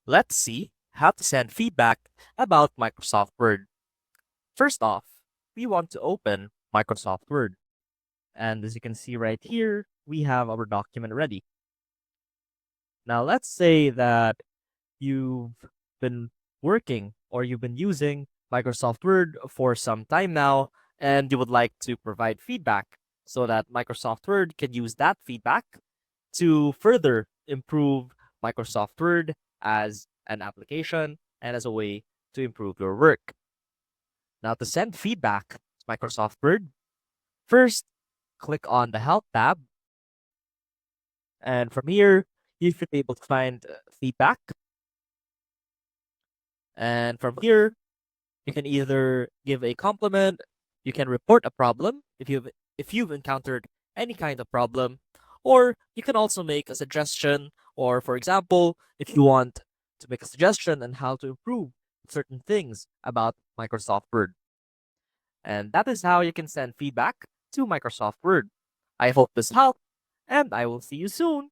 Let's see how to send feedback about Microsoft Word. First off, we want to open Microsoft Word. And as you can see right here, we have our document ready. Now let's say that you've been working or you've been using Microsoft Word for some time now, and you would like to provide feedback so that Microsoft Word can use that feedback to further improve Microsoft Word as an application and as a way to improve your work. Now, to send feedback to Microsoft Word, first click on the Help tab, and from here, you should be able to find feedback. And from here, you can either give a compliment, you can report a problem if you've encountered any kind of problem, or you can also make a suggestion, or for example, if you want to make a suggestion on how to improve certain things about Microsoft Word. And that is how you can send feedback to Microsoft Word. I hope this helped, and I will see you soon.